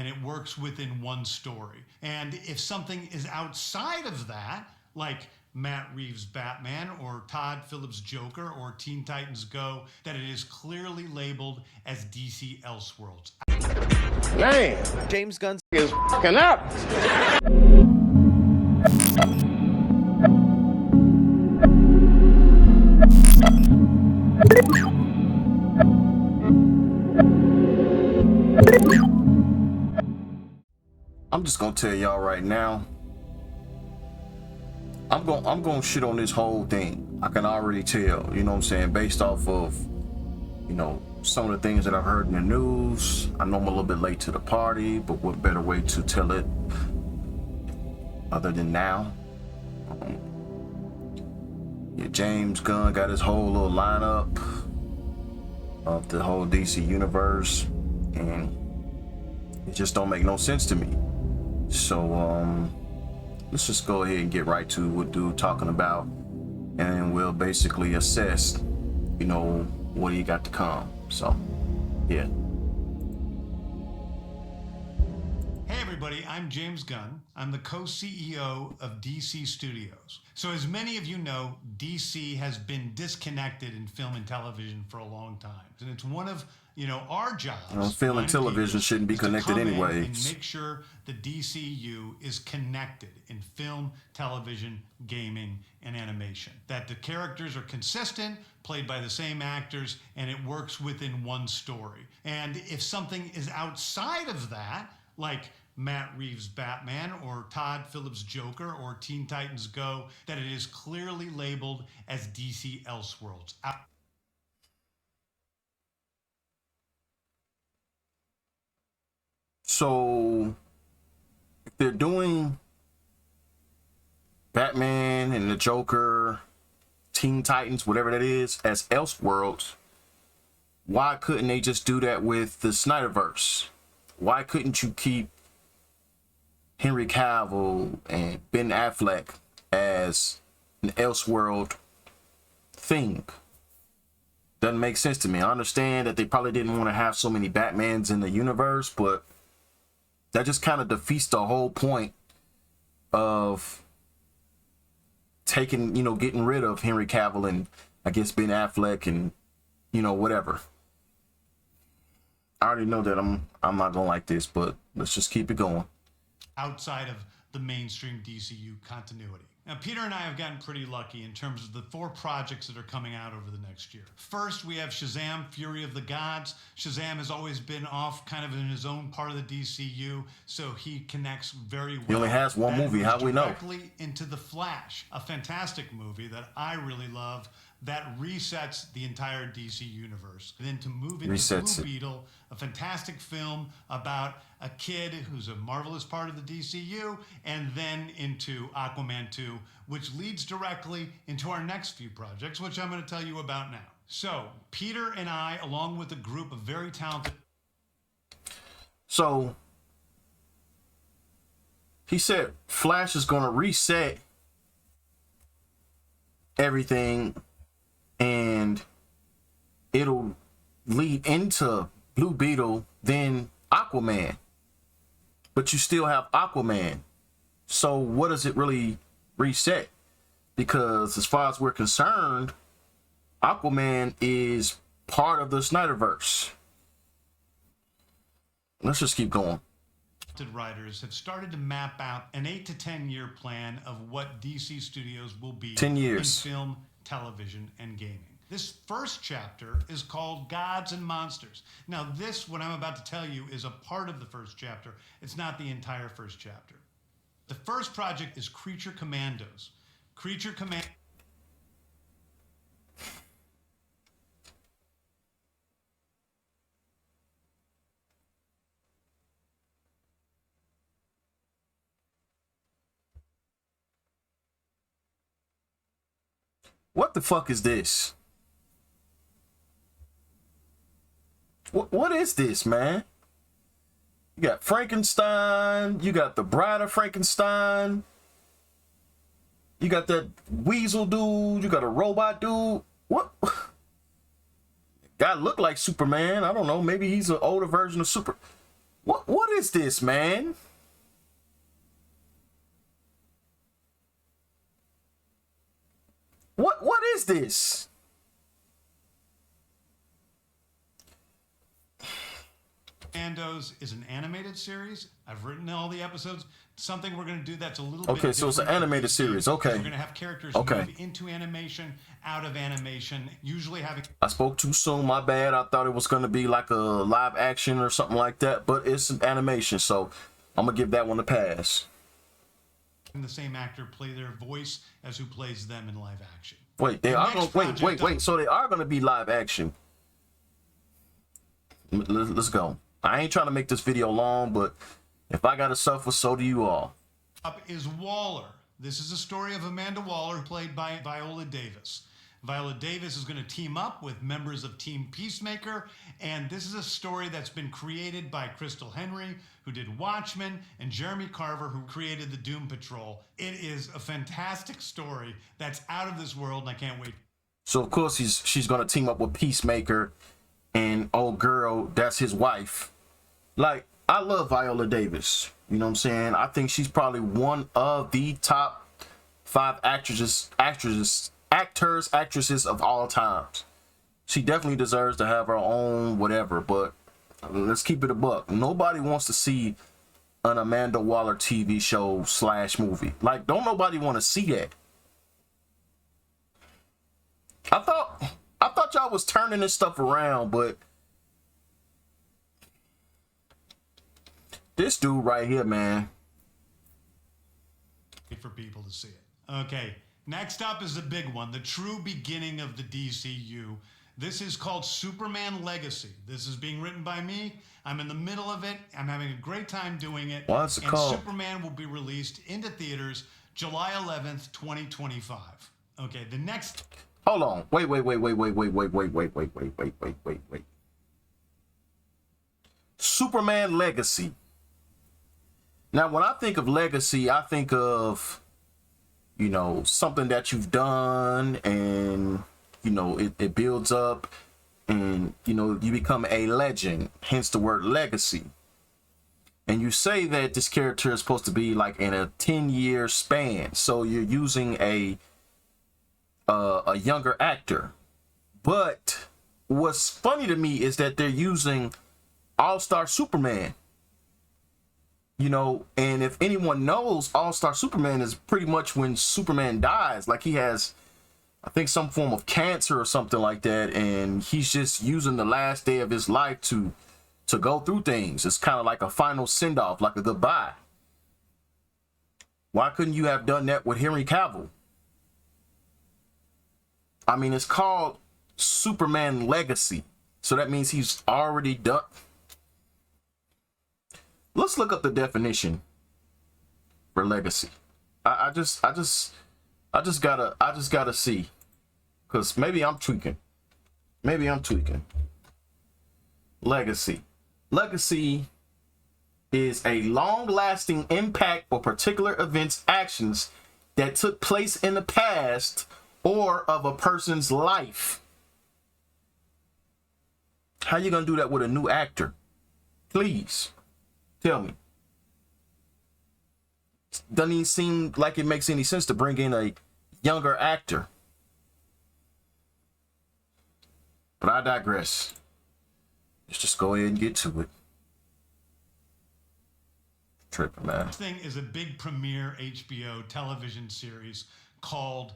and it works within one story. And if something is outside of that, like Matt Reeves' Batman or Todd Phillips' Joker or Teen Titans Go, that it is clearly labeled as DC Elseworlds. Man, James Gunn is fucking up. I'm just gonna tell y'all right now. I'm gonna shit on this whole thing. I can already tell, you know what I'm saying, based off of, you know, some of the things that I've heard in the news. I know I'm a little bit late to the party, but what better way to tell it other than now? Yeah, James Gunn got his whole little lineup of the whole DC universe, and it just don't make no sense to me. So let's just go ahead and get right to what dude talking about, and we'll basically assess, you know, what he got to come. So yeah. Hey everybody, I'm James Gunn. I'm the co-CEO of DC Studios. So as many of you know, DC has been disconnected in film and television for a long time. And it's one of, you know, our jobs. Film and television shouldn't be connected anyway. And make sure the DCU is connected in film, television, gaming, and animation. That the characters are consistent, played by the same actors, and it works within one story. And if something is outside of that, like Matt Reeves' Batman or Todd Phillips' Joker or Teen Titans Go, that it is clearly labeled as DC Elseworlds. So if they're doing Batman and the Joker, Teen Titans, whatever that is, as Elseworlds, why couldn't they just do that with the Snyderverse? Why couldn't you keep Henry Cavill and Ben Affleck as an Elseworld thing? Doesn't make sense to me. I understand that they probably didn't want to have so many Batmans in the universe, but that just kind of defeats the whole point of taking, you know, getting rid of Henry Cavill and I guess Ben Affleck and, you know, whatever. I already know that I'm not gonna like this, but let's just keep it going. Outside of the mainstream DCU continuity. Now, Peter and I have gotten pretty lucky in terms of the 4 projects that are coming out over the next year. First, we have Shazam! Fury of the Gods. Shazam has always been off kind of in his own part of the DCU, so he connects very well. He only has one movie, how we know? Directly into The Flash, a fantastic movie that I really love that resets the entire DC universe. Then to move into Blue Beetle, a fantastic film about a kid who's a marvelous part of the DCU, and then into Aquaman 2, which leads directly into our next few projects, which I'm going to tell you about now. So, Peter and I, along with a group of very talented... So, he said Flash is going to reset everything, and it'll lead into Blue Beetle, then Aquaman. But you still have Aquaman. So what does it really reset? Because as far as we're concerned, Aquaman is part of the Snyderverse. Let's just keep going. Writers have started to map out an 8 to 10 year plan of what DC Studios will be 10 years. in film, television, and gaming. This first chapter is called Gods and Monsters. Now this, what I'm about to tell you, is a part of the first chapter. It's not the entire first chapter. The first project is Creature Commandos. Creature Command... What the fuck is this? What is this, man? You got Frankenstein, you got the Bride of Frankenstein, you got that weasel dude, you got a robot dude. What? Guy look like Superman. I don't know, maybe he's an older version of What is this, man? What is this? Commandos is an animated series. I've written all the episodes. Something we're going to do that's a little bit okay. So it's an animated series. Okay. We're going to have characters move into animation, out of animation, usually having. I spoke too soon. My bad. I thought it was going to be like a live action or something like that, but it's an animation, so I'm gonna give that one a pass. The same actor play their voice as who plays them in live action. Wait, they are gonna wait. So they are gonna be live action. Let's go. I ain't trying to make this video long, but if I gotta suffer, so do you all. Up is Waller. This is a story of Amanda Waller, played by Viola Davis. Viola Davis is going to team up with members of Team Peacemaker, and this is a story that's been created by Crystal Henry, who did Watchmen, and Jeremy Carver, who created the Doom Patrol. It is a fantastic story that's out of this world, and I can't wait. So of course she's going to team up with Peacemaker, and old girl, that's his wife. Like, I love Viola Davis. You know what I'm saying? I think she's probably one of the top 5 actresses of all times. She definitely deserves to have her own whatever, but let's keep it a buck. Nobody wants to see an Amanda Waller TV show / movie. Like, don't nobody want to see that. I thought y'all was turning this stuff around, but this dude right here, man. For people to see it. Okay. Next up is the big one, the true beginning of the DCU. This is called Superman Legacy. This is being written by me. I'm in the middle of it. I'm having a great time doing it. What's it called? Superman will be released into theaters July 11th, 2025. Okay, the next... Hold on. Wait. Superman Legacy. Now, when I think of legacy, I think of, you know, something that you've done and, you know, it builds up and, you know, you become a legend, hence the word legacy. And you say that this character is supposed to be like in a 10-year span. So you're using a younger actor. But what's funny to me is that they're using All-Star Superman. You know, and if anyone knows, All-Star Superman is pretty much when Superman dies. Like, he has, I think, some form of cancer or something like that, and he's just using the last day of his life to go through things. It's kind of like a final send-off, like a goodbye. Why couldn't you have done that with Henry Cavill? I mean, it's called Superman Legacy, so that means he's already done. Let's look up the definition for legacy. I just gotta see, because maybe I'm tweaking. Legacy. Legacy is a long-lasting impact or particular events, actions that took place in the past or of a person's life. How you gonna do that with a new actor? Please. Tell me. Doesn't even seem like it makes any sense to bring in a younger actor. But I digress. Let's just go ahead and get to it. Tripping, man. This thing is a big premiere HBO television series called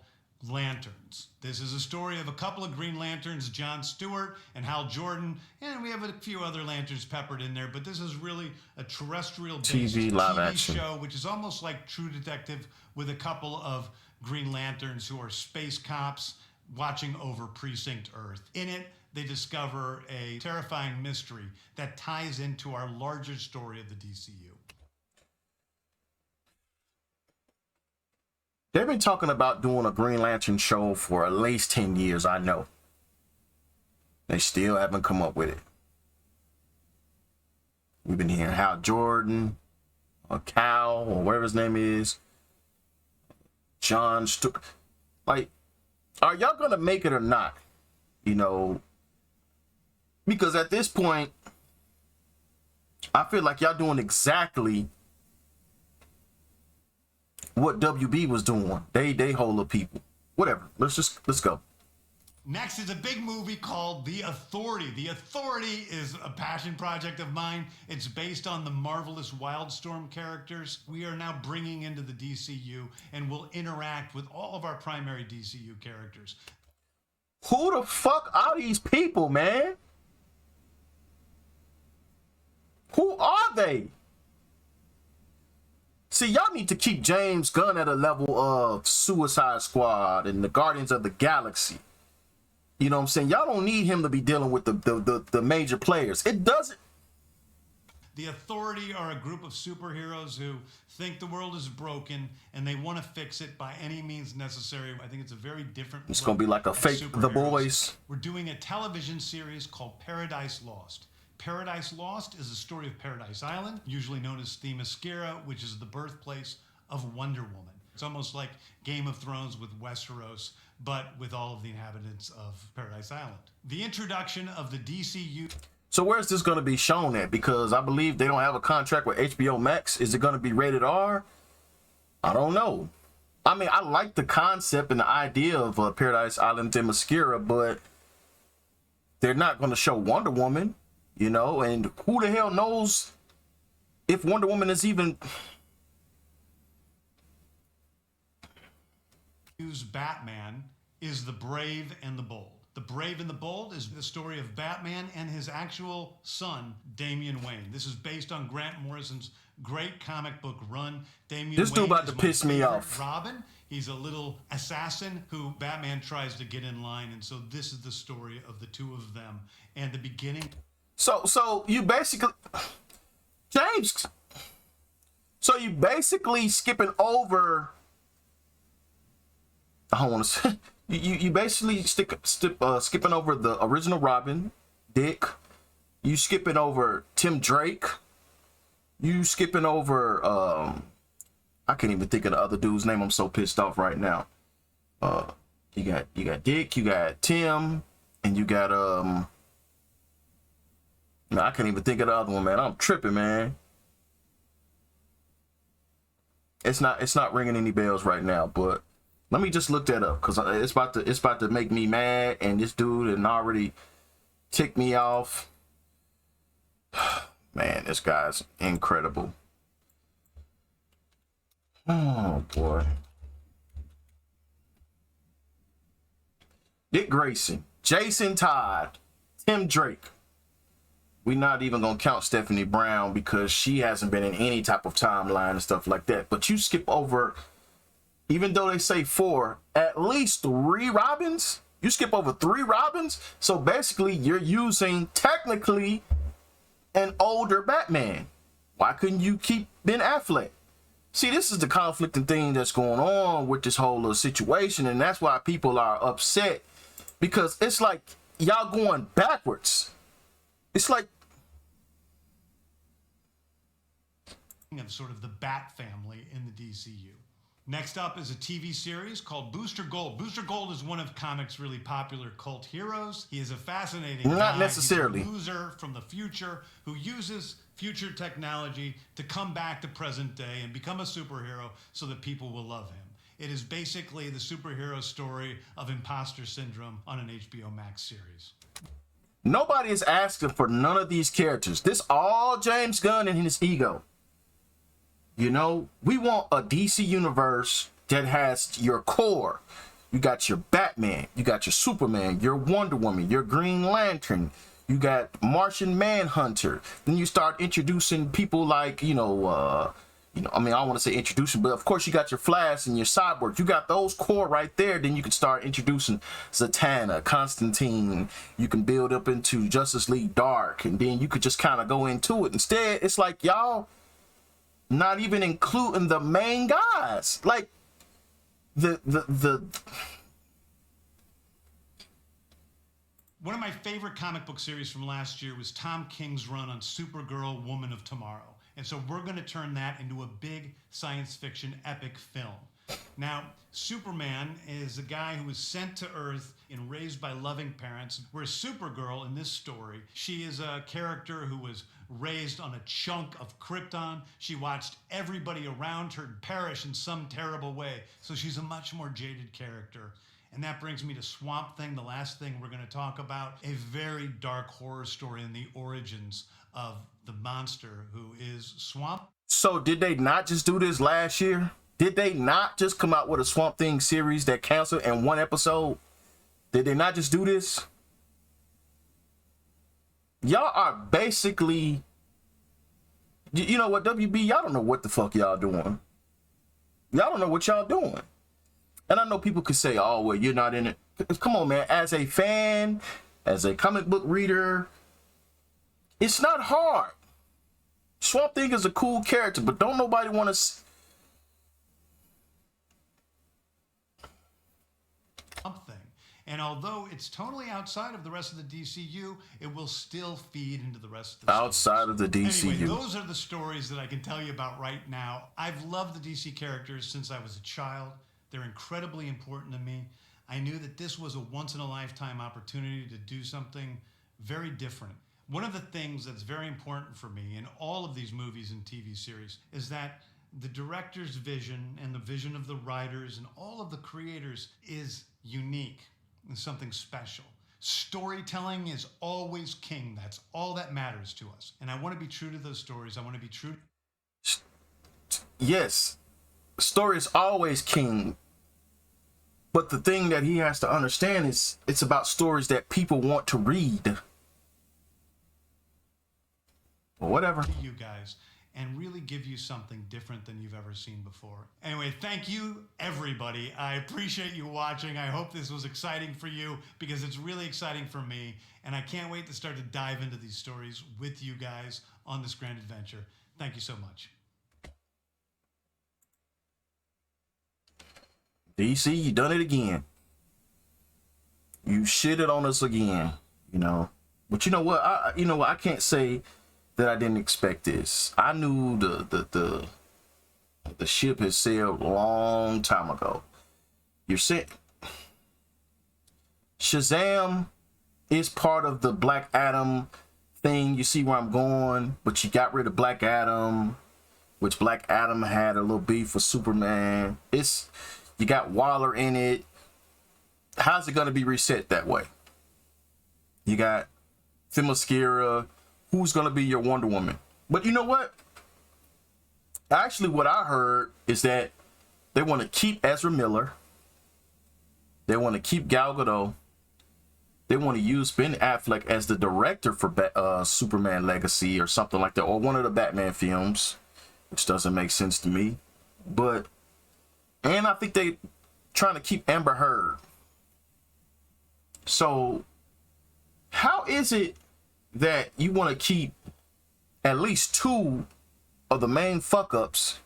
Lanterns. This is a story of a couple of Green Lanterns, John Stewart and Hal Jordan, and we have a few other lanterns peppered in there, but this is really a terrestrial-based TV live action show, which is almost like True Detective with a couple of Green Lanterns who are space cops watching over Precinct Earth. In it, they discover a terrifying mystery that ties into our larger story of the DCU. They've been talking about doing a Green Lantern show for at least 10 years, I know. They still haven't come up with it. We've been hearing Hal Jordan, or Cal, or whatever his name is, John Stewart. Like, are y'all gonna make it or not? You know, because at this point, I feel like y'all doing exactly what WB was doing. They hold up people. Whatever. Let's go. Next is a big movie called The Authority. The Authority is a passion project of mine. It's based on the marvelous Wildstorm characters we are now bringing into the DCU and will interact with all of our primary DCU characters. Who the fuck are these people, man? Who are they? See, y'all need to keep James Gunn at a level of Suicide Squad and the Guardians of the Galaxy. You know what I'm saying? Y'all don't need him to be dealing with the major players. It doesn't. The Authority are a group of superheroes who think the world is broken and they want to fix it by any means necessary. I think it's a very different. It's going to be like a fake The Boys. We're doing a television series called Paradise Lost. Paradise Lost is the story of Paradise Island, usually known as Themyscira, which is the birthplace of Wonder Woman. It's almost like Game of Thrones with Westeros, but with all of the inhabitants of Paradise Island. The introduction of the DCU. So where's this going to be shown at? Because I believe they don't have a contract with HBO Max. Is it going to be rated R? I don't know. I mean, I like the concept and the idea of Paradise Island Themyscira, but they're not going to show Wonder Woman, you know, and who the hell knows if Wonder Woman is even... Batman is The Brave and the Bold. The Brave and the Bold is the story of Batman and his actual son, Damian Wayne. This is based on Grant Morrison's great comic book run. This dude about to piss me off. Robin. He's a little assassin who Batman tries to get in line, and so this is the story of the two of them and the beginning. So you basically, James. So you basically skipping over. I don't want to say. You basically skipping over the original Robin, Dick. You skipping over Tim Drake. You skipping over I can't even think of the other dude's name. I'm so pissed off right now. You got Dick, you got Tim, and you got no, I can't even think of the other one, man. I'm tripping, man. It's not ringing any bells right now, but let me just look that up because it's about to make me mad, and this dude had already ticked me off. Man, this guy's incredible. Oh boy. Dick Grayson, Jason Todd, Tim Drake. We're not even gonna count Stephanie Brown because she hasn't been in any type of timeline and stuff like that. But you skip over, even though they say 4, at least 3 Robins. You skip over 3 Robins. So basically you're using technically an older Batman. Why couldn't you keep Ben Affleck? See, this is the conflicting thing that's going on with this whole situation, and that's why people are upset, because it's like y'all going backwards. It's like of sort of the Bat family in the DCU. Next up is a TV series called Booster Gold. Booster Gold is one of comics' really popular cult heroes. He is a fascinating guy. Not necessarily. He's a loser from the future who uses future technology to come back to present day and become a superhero so that people will love him. It is basically the superhero story of imposter syndrome on an HBO Max series. Nobody is asking for none of these characters. This all James Gunn and his ego. You know, we want a DC universe that has your core. You got your Batman, you got your Superman, your Wonder Woman, your Green Lantern, you got Martian Manhunter. Then you start introducing people like, I mean, I don't want to say introducing, but of course you got your Flash and your Cyborg. You got those core right there. Then you can start introducing Zatanna, Constantine. You can build up into Justice League Dark, and then you could just kind of go into it. Instead, it's like y'all not even including the main guys. Like the One of my favorite comic book series from last year was Tom King's run on Supergirl, Woman of Tomorrow. And so we're going to turn that into a big science fiction epic film. Now, Superman is a guy who was sent to Earth and raised by loving parents, whereas Supergirl in this story, she is a character who was raised on a chunk of Krypton. She watched everybody around her perish in some terrible way, so she's a much more jaded character. And that brings me to Swamp Thing, the last thing we're going to talk about, a very dark horror story in the origins of the monster who is Swamp. So did they not just do this last year? Did they not just come out with a Swamp Thing series that canceled in one episode? Did they not just do this? Y'all are basically, you know what, WB, y'all don't know what the fuck y'all doing. Y'all don't know what y'all doing. And I know people could say, oh, well, you're not in it. Come on, man. As a fan, as a comic book reader, it's not hard. Swamp Thing is a cool character, but don't nobody want to... Thing. And although it's totally outside of the rest of the DCU, it will still feed into the rest of the outside stories. of the DCU. Anyway, those are the stories that I can tell you about right now. I've loved the DC characters since I was a child. They're incredibly important to me. I knew that this was a once-in-a-lifetime opportunity to do something very different. One of the things that's very important for me in all of these movies and TV series is that the director's vision and the vision of the writers and all of the creators is unique and something special. Storytelling is always king. That's all that matters to us. And I want to be true to those stories. I want to be true. Yes, story is always king. But the thing that he has to understand is it's about stories that people want to read. Or whatever. You guys. And really give you something different than you've ever seen before. Anyway, thank you, everybody. I appreciate you watching. I hope this was exciting for you because it's really exciting for me. And I can't wait to start to dive into these stories with you guys on this grand adventure. Thank you so much. DC, you done it again. You shitted on us again, you know. But you know what? I can't say that I didn't expect this. I knew the ship had sailed a long time ago. You're saying Shazam is part of the Black Adam thing. You see where I'm going, but you got rid of Black Adam, which Black Adam had a little beef with Superman. You got Waller in it. How's it gonna be reset that way? You got Themyscira. Who's going to be your Wonder Woman? But you know what? Actually, what I heard is that they want to keep Ezra Miller. They want to keep Gal Gadot. They want to use Ben Affleck as the director for Superman Legacy or something like that, or one of the Batman films, which doesn't make sense to me. And I think they trying to keep Amber Heard. So how is it that you want to keep at least two of the main fuck-ups,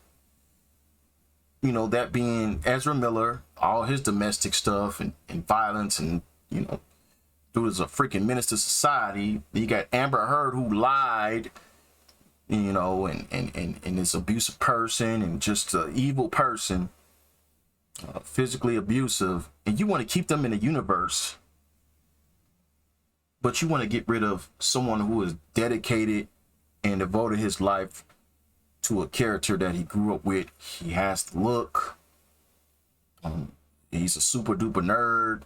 you know, that being Ezra Miller, all his domestic stuff and violence and, you know, dude is a freaking menace to society. You got Amber Heard who lied, you know, and is abusive person and just an evil person, physically abusive, and you want to keep them in the universe. But you want to get rid of someone who is dedicated and devoted his life to a character that he grew up with. He has the look. He's a super duper nerd.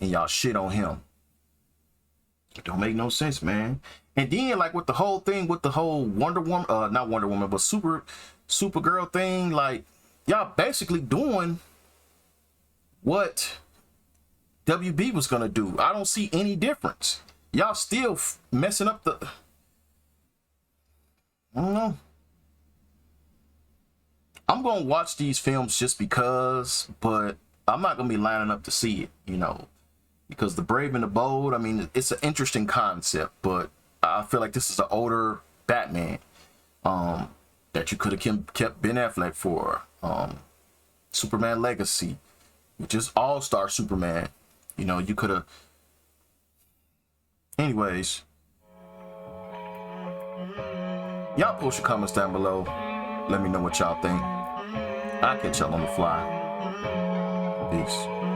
And y'all shit on him. It don't make no sense, man. And then like with the whole thing, with the whole Wonder Woman, not Wonder Woman, but Supergirl thing, like y'all basically doing what WB was gonna do. I don't see any difference. Y'all still messing up the... I don't know. I'm gonna watch these films just because, but I'm not gonna be lining up to see it, you know, because The Brave and the Bold, I mean, it's an interesting concept, but I feel like this is an older Batman that you could have kept Ben Affleck for. Superman Legacy, which is All-Star Superman. You know, you could have... Anyways. Y'all post your comments down below. Let me know what y'all think. I'll catch y'all on the fly. Peace.